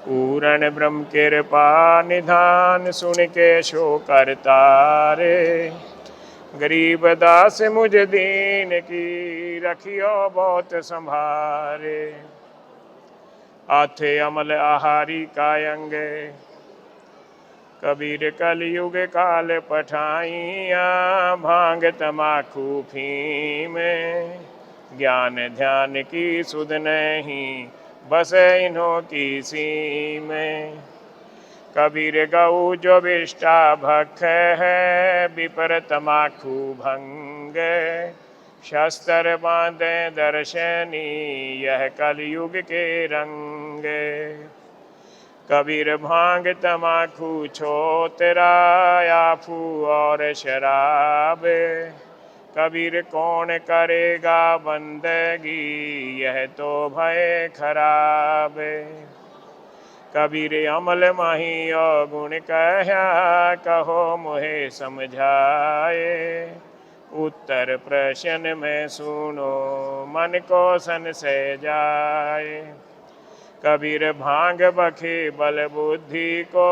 पूर्ण ब्रह्म कृपा निधान, सुन के शो करता रे। गरीब दास मुझ दीन की, रखियो बहुत संभारे। आथे अमल आहारी कायंगे, कबीर कलयुग काल पठाइया। भांग तमाकू फीम, ज्ञान ध्यान की सुध नहीं, बस इन्हों की सीम। कबीर गऊ जो विष्टा भख है, विपर तमाकू भंग। शस्त्र बांधे दर्शनी, यह कलयुग के रंग। कबीर भांग तमाकू छोतरा, आफू और शराब। कबीर कौन करेगा बंदगी, यह तो भय खराब। कबीर अमल माही और गुण कहा, कहो मोहे समझाए। उत्तर प्रश्न में सुनो, मन को संशय जाए। कबीर भांग बखे बल बुद्धि को,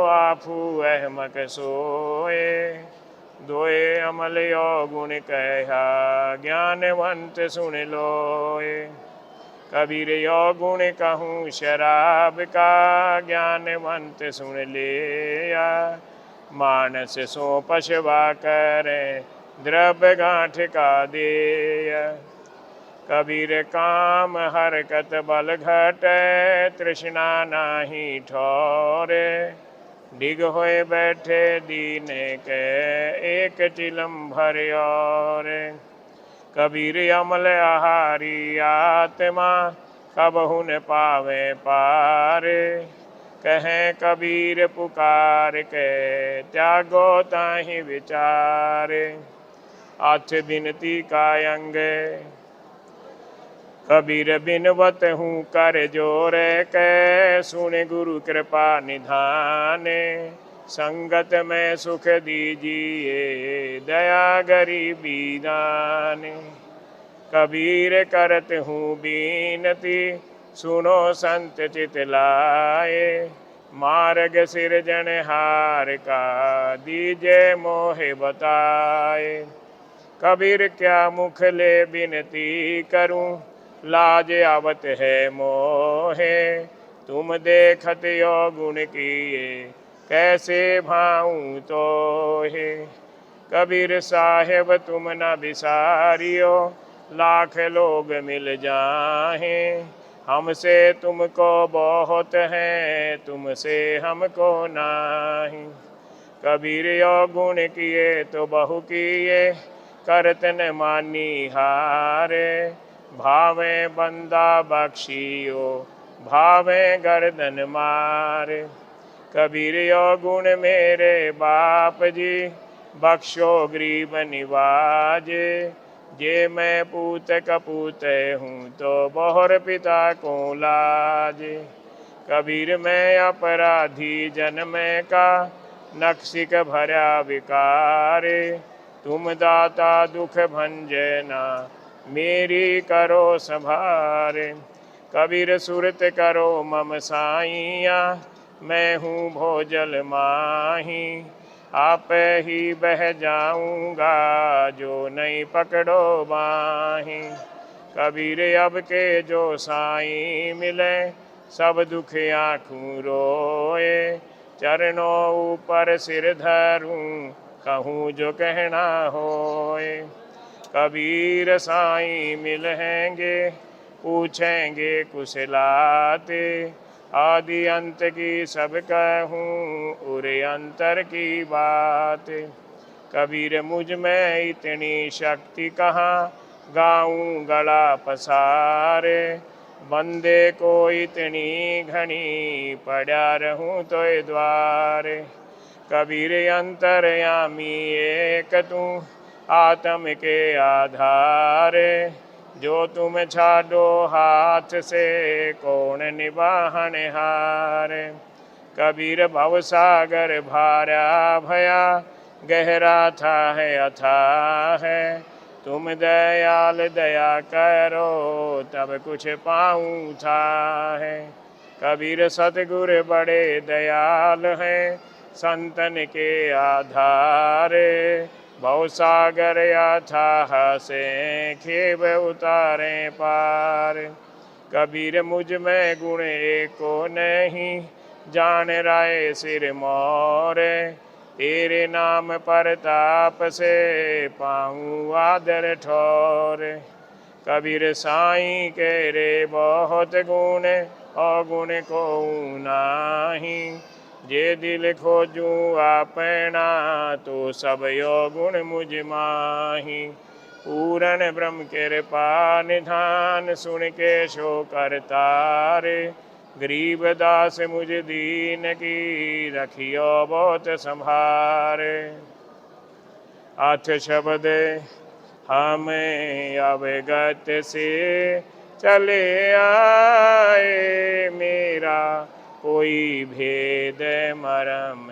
आफू अहमक सोए। दोए अमल यो गुण कहा, ज्ञानवंत सुन लोए। कबीर यो गुण कहूँ शराब का, ज्ञानवंत सुन लिया। मानस सो पशवा करे, द्रव्य गांठ का देय। कबीर काम हरकत बल घटे, तृष्णा नाही ठोरे। डिग होए बैठे दीन के, एक चिलम भर और। कबीर अमल आहारी आत्मा, कबहु न पावे पारे। कहें कबीर पुकार के, त्यागो ताहि विचारे। आठ बिनती का अंग, कबीर बिनवत हूँ कर जोरे के। सुन गुरु कृपा निधाने, संगत में सुख दीजिए, दया गरीबी दाने। कबीर करत हूँ बीनती, सुनो संत चितलाए। मार्ग सिरजनहार का, दीजे मोहे बताए। कबीर क्या मुख ले बिनती करूं, लाज आवत है मोहे। तुम देखत यो गुण किए, कैसे भाऊं तो है। कबीर साहेब तुम न बिसारियो, लाख लोग मिल जाहे। हमसे तुमको बहुत है, तुमसे हमको नाही। कबीर यो गुण किए तो बहु किए, करत न मानी हारे। भावे बंदा बख्शियो, भावे गर्दन मारे। कबीर यो गुण मेरे बाप जी, बख्शो गरीब निवाजे। जे मैं पूत कपूत हूँ, तो बहुर पिता को लाजे। कबीर मैं अपराधी जन्म का, नक्सिक भरा विकारे। तुम दाता दुख भंजना, मेरी करो संभारे। कबीर सुरत करो मम साइया, मैं हूँ भोजल माही। आप ही बह जाऊंगा, जो नहीं पकड़ो बाही। कबीर अब के जो साईं मिले, सब दुख आँखों रोए। चरणों ऊपर सिर धरूं, कहूँ जो कहना होए। कबीर साईं मिलेंगे, पूछेंगे कुशलाते। आदि अंत की सब कहूँ, उरे अंतर की बात। कबीर मुझ में इतनी शक्ति कहाँ, गाऊं गला पसारे। बंदे को इतनी घनी, पड़ा रहूं तो द्वारे। कबीर अंतर्यामी एक तू, आत्म के आधारे। जो तुम छाड़ो हाथ से, कौन निवाहन हारे। कबीर भवसागर भारा भया, गहरा था है अथाह है। तुम दयाल दया करो, तब कुछ पाऊँ था है। कबीर सतगुर बड़े दयाल हैं, संतन के आधारे। भव सागर अथाह से खेव उतारे पार। कबीर मुझ में गुण एको नहीं, जान राय सिर मोरे। तेरे नाम परताप से पाऊँ आदर ठोर। कबीर साईं के रे बहुत गुण, अवगुण को नाही। जे दिल खोजूँ अपना, तो सब योगुण मुझ माही। पूरन ब्रह्म कृपा निधान, सुन के शो करतारे। गरीब दास मुझ दीन की, रखियो बहुत संभारे। अथ शब्द हमें अवगत से चले आए, मेरा कोई भेद मरम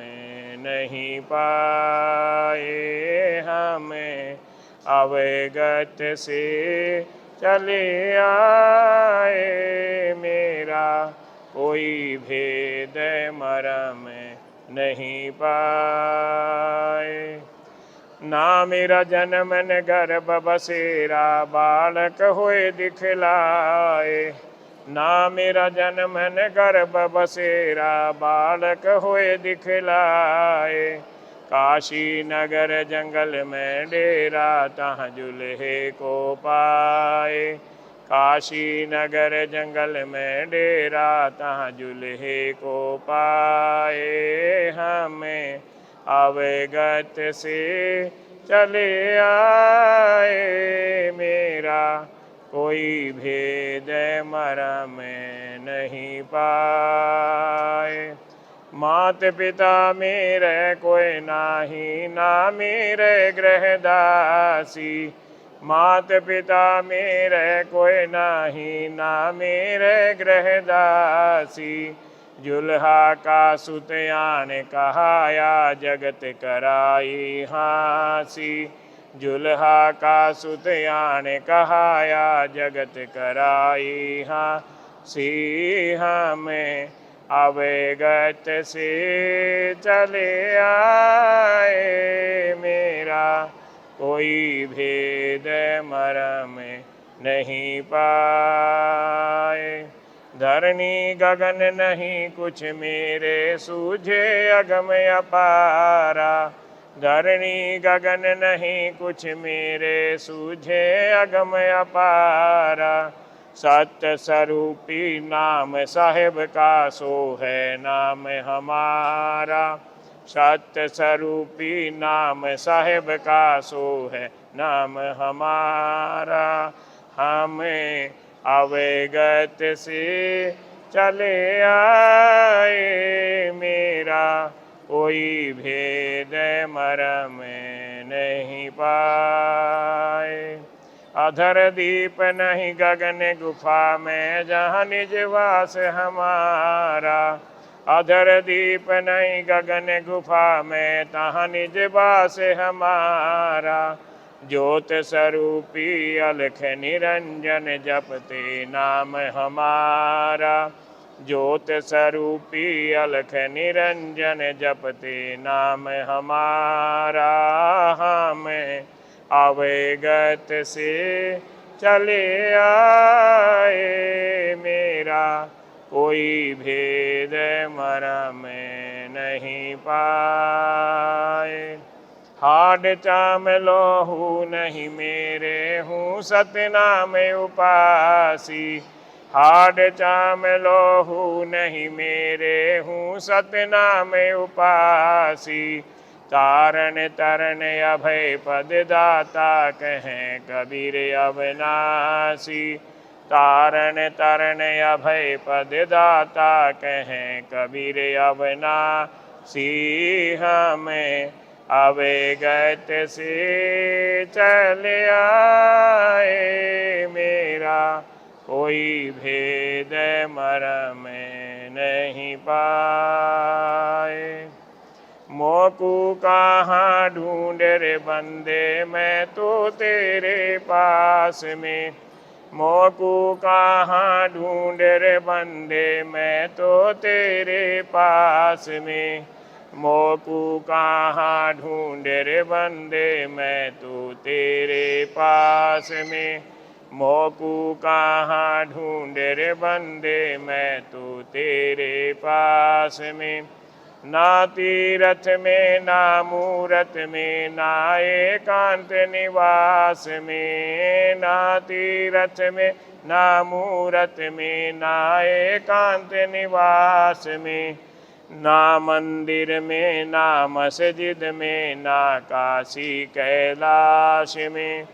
नहीं पाए। हमें अवगत से चले आए, मेरा कोई भेद मरम नहीं पाए। ना मेरा जन्म न गर्भ बसेरा, बालक होए दिखलाए। ना मेरा जन्म न गर्भ बसेरा, बालक होए दिखलाए। काशी नगर जंगल में डेरा, तहाँ जुल्हे को पाए। काशी नगर जंगल में डेरा, तहाँ जुल्हे को पाए। हमें अवगत से चले आए, मेरा कोई भेद मरम नहीं पाए। मात पिता मेरे कोई नाही, ना मेरे गृहदासी। मात पिता मेरे कोई नाही, ना मेरे गृहदासी। जुल्हा का सुतयान कहाया, जगत कराई हासी। जुल्हा का सुतयान कहाया, जगत कराई हासी। हमें अवगत से चले आए, मेरा कोई भेद मरम नहीं पाए। धरणी गगन नहीं कुछ मेरे, सूझे अगम अपारा। धरणी गगन नहीं कुछ मेरे, सूझे अगम अपारा। सत्य स्वरूपी नाम साहेब का, सो है नाम हमारा। सत्य स्वरूपी नाम साहेब का, सो है नाम हमारा। हमें अवगत से चले आए, मेरा कोई भेद मरम नहीं पाए। अधर दीप नहीं गगन गुफा में, जहाँ निज वास हमारा। अधर दीप नहीं गगन गुफा में, तहाँ निज वास हमारा। ज्योत स्वरूपी अलख निरंजन, जपते नाम हमारा। ज्योत स्वरूपी अलख निरंजन, जपते नाम हमारा। हमें अवगत से चले आए, मेरा कोई भेद मरम नहीं पाए। हाड चाम लोहू नहीं मेरे, हूँ सतनाम उपासी। हाड चाम लोहू नहीं मेरे, हूँ सतनाम उपासी। तारण तरण अभय पद दाता, कहें कबीर अविनाशी। तारण तरण अभय पद दाता, कहें कबीर अविनाशी। हमें अवगत से चले आए, मेरा कोई भेद मरम नहीं पाए। मोकू कहाँ ढूंढ रे बंदे, मैं तो तेरे पास में। मोकू कहाँ ढूंढ रे बंदे, मैं तो तेरे पास में। मोकू कहाँ ढूंढ रे बंदे, मैं तो तेरे पास में। मोकू कहाँ ढूंढ रे बंदे, मैं तो तेरे पास में। ना तीरथ में ना मूरत में, ना एकांत निवास में। ना तीरथ में ना मूरत में, ना एकांत निवास में। ना मंदिर में ना मस्जिद में, ना काशी कैलाश में।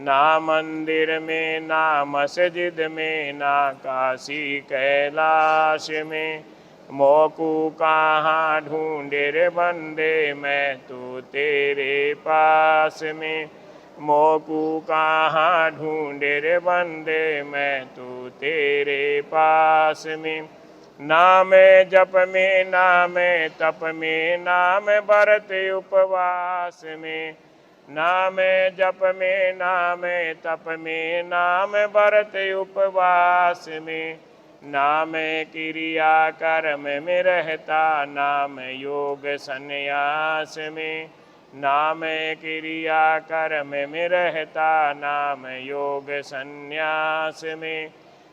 ना मंदिर में ना मस्जिद में, ना काशी कैलाश में। मोकू कहाँ ढूंढे रे बंदे, मैं तो तेरे पास में। मोकू कहाँ ढूंढे रे बंदे, मैं तो तेरे पास में। नाम जप में नाम तप में, नाम व्रत उपवास में। नाम जप में नाम तप में, नाम व्रत उपवास में। नाम क्रिया कर्म में रहता, नाम योग संन्यास में। नाम क्रिया कर्म में रहता, नाम योग संन्यास में।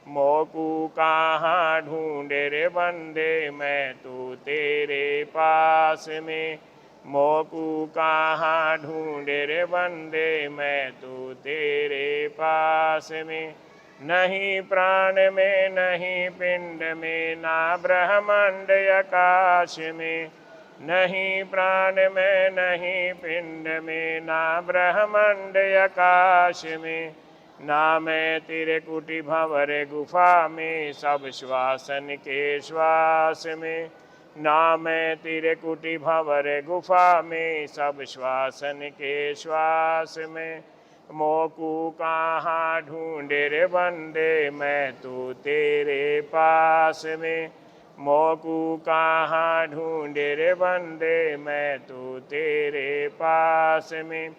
मोकू कहाँ ढूंढे रे बंदे, मैं तो तेरे पास में। मोकू कहाँ ढूंढे रे बंदे, मैं तो तेरे पास में। नहीं प्राण में नहीं पिंड में, ना ब्रह्मांड आकाश में। नहीं प्राण में नहीं पिंड में, ना ब्रह्मांड आकाश में। ना मैं तेरे कुटी भंवर गुफा में, सब श्वासन के श्वास में। ना मैं तेरे कुटी भंवर गुफा में, सब श्वासन के श्वास में। मोकू कहाँ ढूंढे रे बंदे, मैं तो तेरे पास में। मोकू कहाँ ढूंढे रे बंदे, मैं तो तेरे पास में।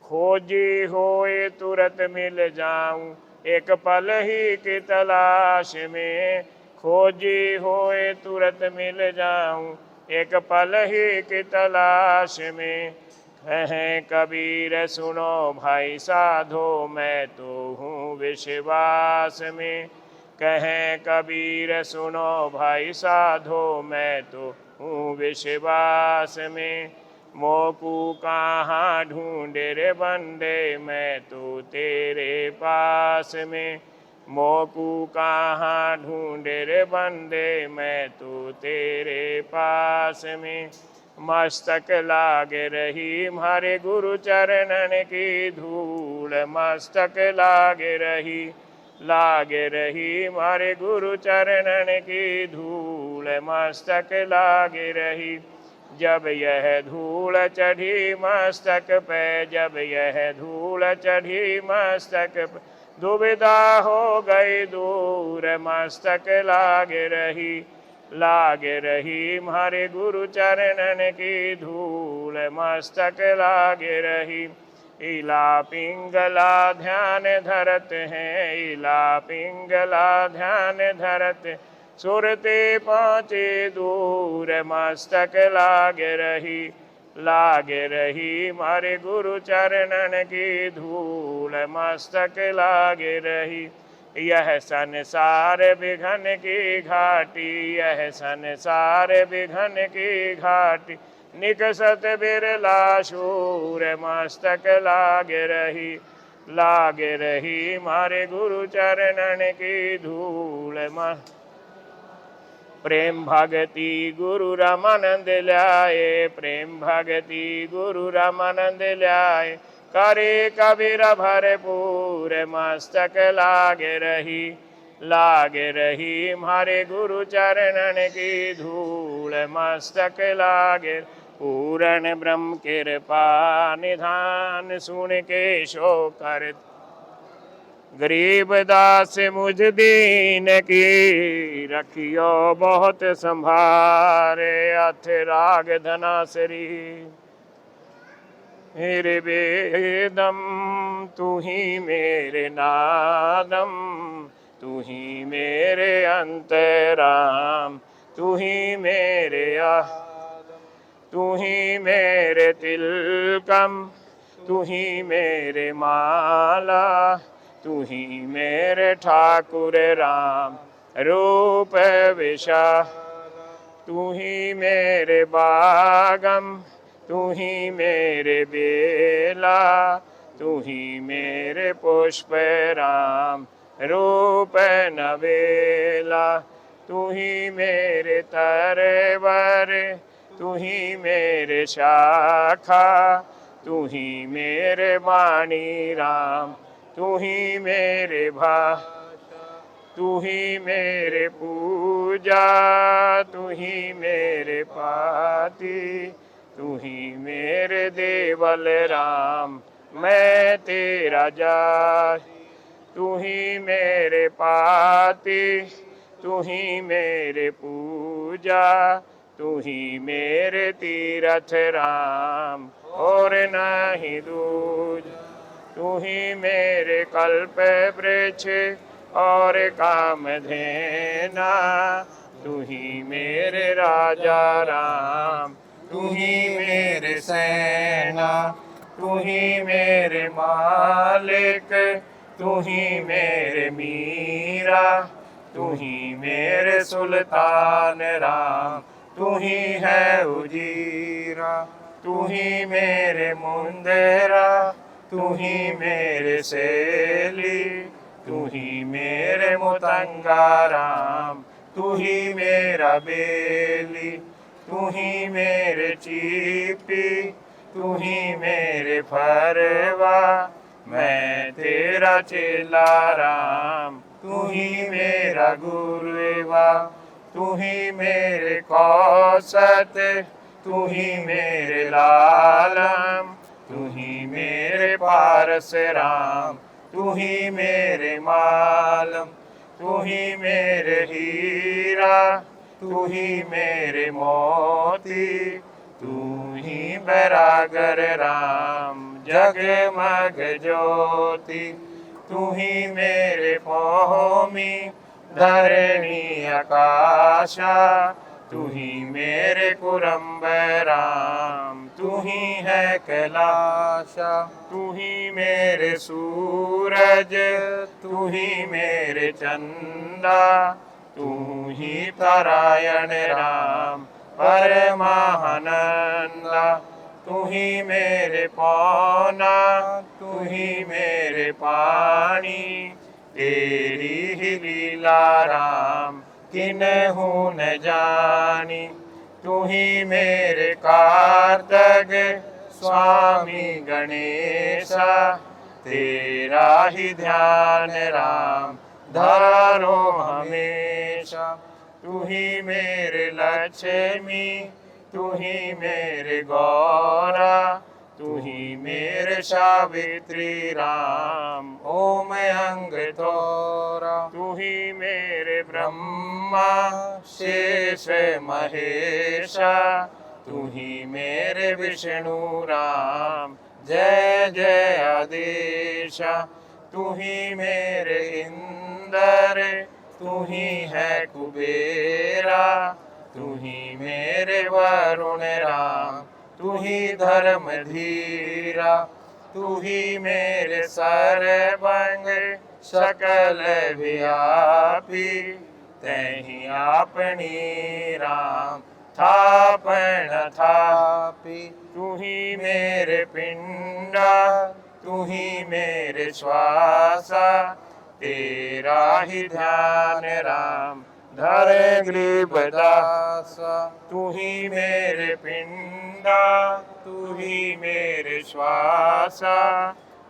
खोजी होए तुरंत मिल जाऊं, एक पल ही की तलाश में। खोजी होए तुरंत मिल जाऊं, एक पल ही की तलाश में। कहें कबीर सुनो भाई साधो, मैं तो हूँ विश्वास में। कहें कबीर सुनो भाई साधो, मैं तो हूँ विश्वास में। मोकू कहाँ ढूंढे रे बंदे, मैं तो तेरे पास में। मोकू कहाँ ढूंढे रे बंदे, मैं तो तेरे पास में। मस्तक लागे रही हमारे गुरु चरणन की धूल, मस्तक लागे रही हमारे गुरु चरणन की धूल, मस्तक लागे रही। जब यह धूल चढ़ी मस्तक पे, जब यह धूल चढ़ी मस्तक पे, दुविधा हो गई दूर, मस्तक लागे रही हमारे गुरु चरणन की धूल, मस्तक लागे रही। इला पिंगला ध्यान धरत हैं, इला पिंगला ध्यान धरत, सुरते पहुँचे दूर, मस्तक लागे रही हमारे गुरु चरणन की धूल, मस्तक लागे रही। यह संसार विघन की घाटी, यह संसार विघन की घाटी, निकसत बिरला शूर, मस्तक लागे रही हमारे गुरु चरणन की धूल। प्रेम भगति गुरु रामानंद ल्याए, प्रेम भगति गुरु रामानंद ल्याए, करे कबीर भरपूर, मस्तक लागे रही हमारे गुरु चरणन की धूल, मस्तक लागे। पूर्ण ब्रह्म कृपा निधान, सुन के शो कर गरीब दास मुझ दीन की, रखियो बहुत संभारे, अथ राग धनासरी। मेरे वेदम तू ही मेरे नादम, तू ही मेरे अंतराम, तू ही मेरे तू ही मेरे तिलकम, तू ही मेरे माला, तू ही मेरे ठाकुर राम रूप विशा, तू ही मेरे बागम, तू ही मेरे बेला, तू ही मेरे पुष्प राम रूप नवेला, तू ही मेरे तरवर, तू ही मेरे शाखा, तू ही मेरे वाणी राम, तू ही मेरे तू ही मेरे पूजा, तू ही मेरे पाती, तू ही मेरे देवल राम, मैं तेरा जा, तू ही मेरे पाती, तू ही मेरे पूजा, तू ही मेरे तीरथ राम और नहीं दूज, तू ही मेरे कल्प वृक्ष और कामधेना, तू ही मेरे राजा राम, तू ही मेरे सेना, तू ही मेरे मालिक, तू ही मेरे मीरा, तू ही मेरे सुल्तान राम, तू ही है उजीरा, तू ही मेरे मुंदेरा, तू ही मेरे सेली, तू ही मेरे मुतंगा राम, तू ही मेरा बेली, तू ही मेरे चीपी, तू ही मेरे फरवा, मैं तेरा चेला राम, तू ही मेरा गुरुवा, तू ही मेरे कौसत, तू ही मेरे लालम, तू ही मेरे पारस राम, तू ही मेरे मालम, तू ही मेरे हीरा, तू ही मेरे मोती, तू ही बैरागर राम जगमग ज्योति, तू ही मेरे भूमि धरणी आकाशा, तू ही मेरे कुरम्ब राम, तू ही है कैलाशा, तू ही मेरे सूरज, तू ही मेरे चंदा, तू ही नारायण राम परमानंदा, तू ही मेरे पौना, तू ही मेरे पानी, तेरी ही लीला राम किन्हू न जानी, तू ही मेरे कार्तक स्वामी गणेशा, तेरा ही ध्यान राम धारो हमेशा, तू ही मेरे लक्ष्मी, तू ही मेरे गौरा, तू ही मेरे सावित्री राम ओम अंग तोरा, तू ही मेरे ब्रह्मा शेष महेशा, तू ही मेरे विष्णु राम जय जय आदेशा, तू ही मेरे इंद्र, तू ही है कुबेरा, तू ही मेरे वरुण राम, तू ही धर्म धीरा, तू ही मेरे सर्वंग सकल व्यापी, तही आपनी राम थापन थापी, तू ही मेरे पिंडा, तू ही मेरे श्वासा, तेरा ही ध्यान राम धरे ग्रीब दासा, तू ही मेरे पिंडा, तू ही मेरे श्वासा,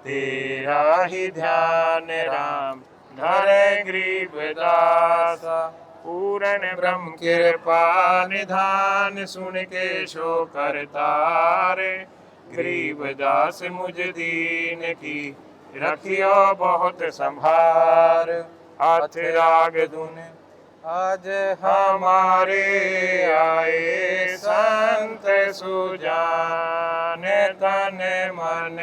तेरा ही ध्यान राम धरे ग्रीब दासा, पूर्ण ब्रह्म कृपा निधान सुन के शो करतारे, गरीब दास मुझ दीन की रखियो बहुत संभार, हाथ राग धुन आज हमारे आए संत सुजान, तन मन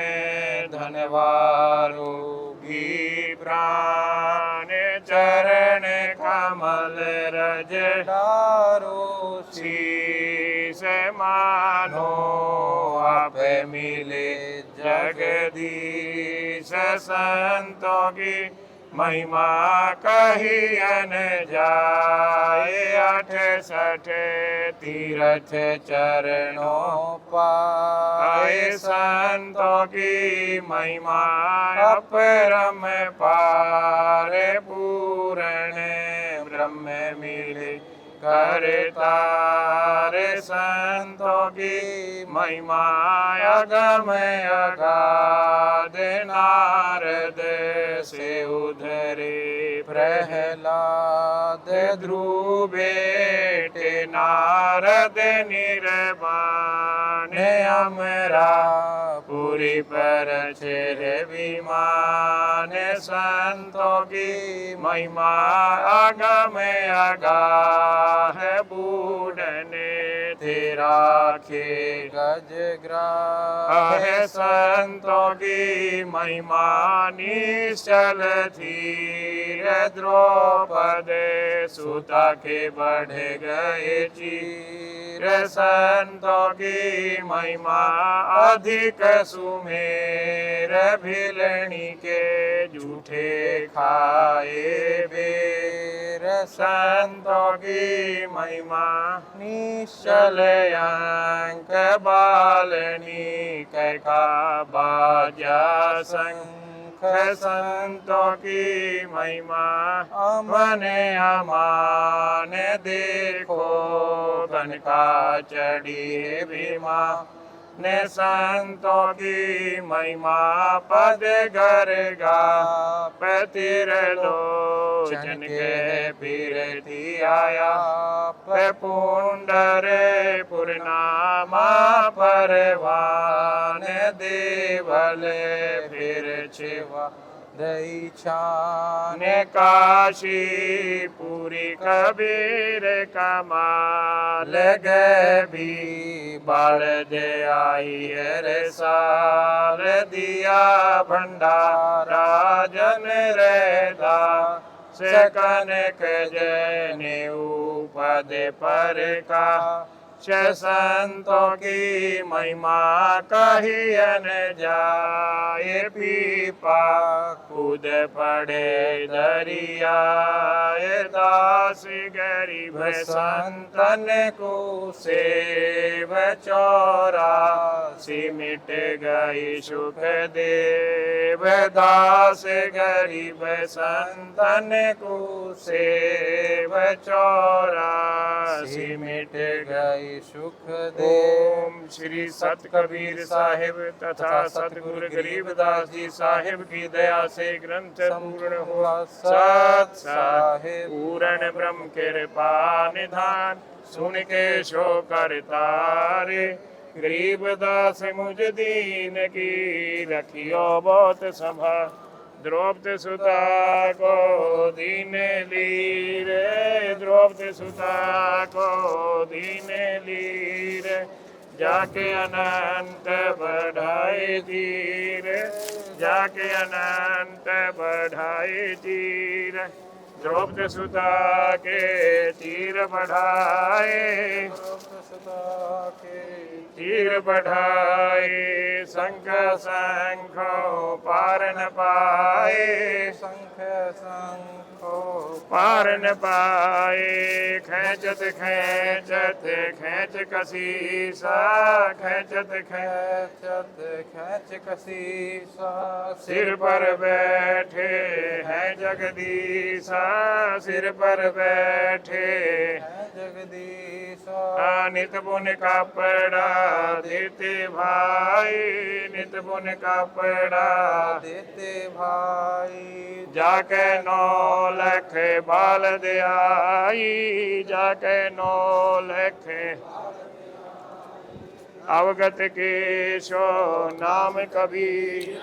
धनवारो भी प्राण, चरण कमल रज डारो, शीस मानो आप मिले जगदीश। संतों की महिमा कहियन जाए, 68 तीरथ चरणों पाए। संतों की महिमा अपरम पार, पूर्ण ब्रह्म मिले करतार। संतों की महिमा अगम अगाध, नारद से उधरे प्रहलाद। ध्रुव बेटे नारद निर्वाण, अमरा पूरी पर चेर विमान। संतों की महिमा अगम अगाध, बूढ़ने तेरा के गजग्राह। संतों की महिमा निश्चल धीर, द्रौपद सुता के बढ़ गए चीर। संतों की महिमा अधिक सुमेर, भिलनी के झूठे खाए बेर। संतों की महिमा निश्चल अंक, बालनी का बाजा शंख। संतों की महिमा अमन अमान, देखो बन का चढ़ी भीमा। ने संतों की महिमा पद गर्गा, पतिर लोचन के फिरती आया। पुंडर पुरनामा परवान, देवल फिर छिवा दईछान। काशी पूरी कबीर कमाल, गभी बाढ़ दे आई रे साल। दिया भंडारा जन रहता, से कनक जने उपद पर का। संतों की महिमा कहियन जाए, पीपा कूद पड़े दरिया। दास गरीब संतन को सेव, 84 मिट गई सुख देव। दास गरीब संतन को सेव, 84 मिट गई सुख दे। ओम श्री सत कबीर साहिब तथा सतगुरु गरीबदास जी साहिब की दया से ग्रंथ पूर्ण हुआ। सत साहिब पूर्ण ब्रह्म कृपा निधान, सुन के शो करतारे। गरीबदास मुझ दीन की रखियो बहुत सभा। द्रौपदी सुता को दीन लीर, द्रौपदी सुता को दीन लीर। जाके अनंत बढ़ाए तीर, जाके अनंत बढ़ाए तीर। द्रौपदी सुता के तीर बढ़ाए, तीर बढ़ाए। शंख शंखो पार न पाए, शंख शंखो पार न पाए। खेचत खेचत खेच कसीसा, खेचत खेचत खेच कसीसा। सिर पर बैठे हैं जगदीशा, सिर पर बैठे हैं जगदीशा। नित बुन कपड़ा देते भाई, नित बुन कपड़ा देते भाई। जाके 9 लख बाल दे आई, जाके 9 लख अवगत के शो नाम कबीर,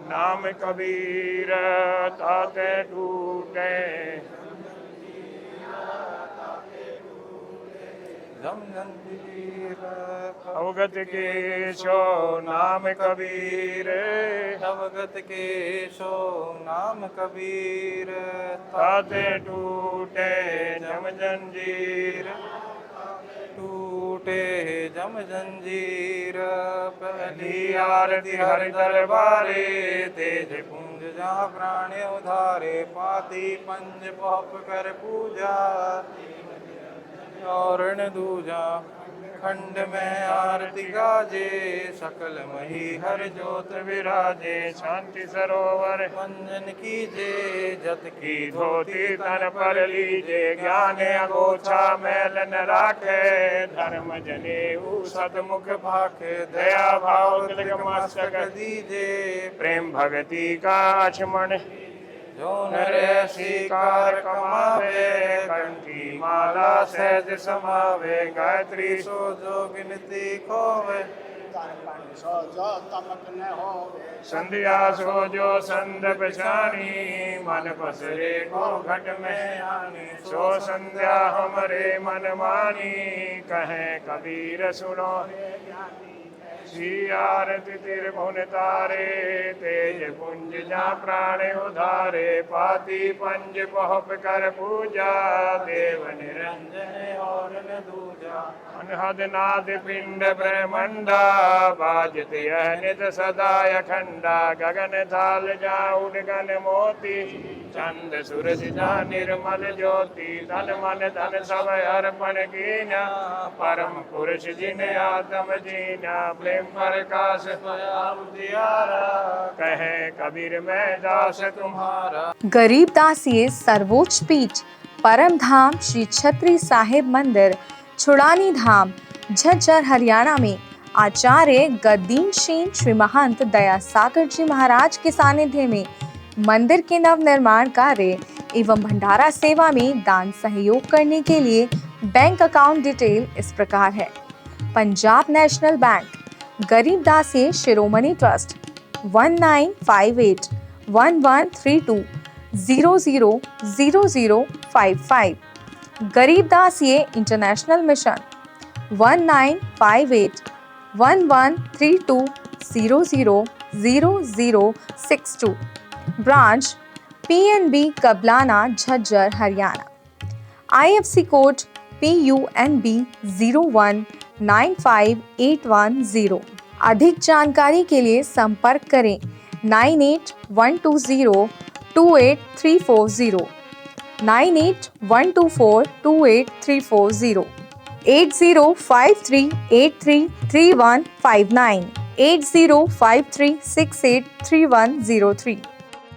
नाम कबीर ताते टूटे। जम जंजीर अवगत के सो नाम कबीर अवगत के सो नाम कबीर ताते टूटे जम जंजीर। टूटे जम जंजीर पहली आरती हरि दरबारे तेज पुंज जहाँ प्राण उधारे पाती पंज पॉप कर पूजा और दूजा खंड में आरती गाजे सकल मही हर ज्योत विराजे शांति सरोवर मंजन कीजे जत की धोती तन पर लीजे ज्ञान अगोछा मैल न राखे धर्म जनेऊ सतमुख भाखे दया भाव तिलक मस्तक दीजे प्रेम भक्ति का आचमन जो नर स्वीकार कमावे कंठी माला सहज समावे गायत्री सो जो गिनती खोवे संध्या सो जो संध पछानी मन पसरे को घट में आनी सो संध्या हमरे मन मानी कहे कबीर सुनो श्री आरती त्रिभुवन तारे तेज पुंज जा प्राण उधारे पाती पंज पहुप कर पूजा देव निरंजन और न दूजा अनहद नाद पिंड ब्रह्मंडा बाजत यह नित सदा अखंडा गगन थाल जा उडगन मोती चंद सूरज जा निर्मल ज्योति तन मन धन सब अर्पण कीना परम पुरुष जिन आत्म जीना प्रेम प्रकाश उजियारा कहे कबीर मैं दास तुम्हारा। गरीबदास ये सर्वोच्च पीठ परम धाम श्री छत्री साहिब मंदिर छुड़ानी धाम झज्जर हरियाणा में आचार्य गद्दीन शेन श्री महंत दया सागर जी महाराज के सानिध्य में मंदिर के नव निर्माण कार्य एवं भंडारा सेवा में दान सहयोग करने के लिए बैंक अकाउंट डिटेल इस प्रकार है। पंजाब नेशनल बैंक गरीबदास ये शिरोमणि ट्रस्ट 1958 1132 000055 गरीबदास ये international mission 1958 1132 000062 branch PNB Kablana Jhajjar Haryana IFC code PUNB 0195810। अधिक जानकारी के लिए संपर्क करें 9812028340 9812428340 8053833159 8053683103।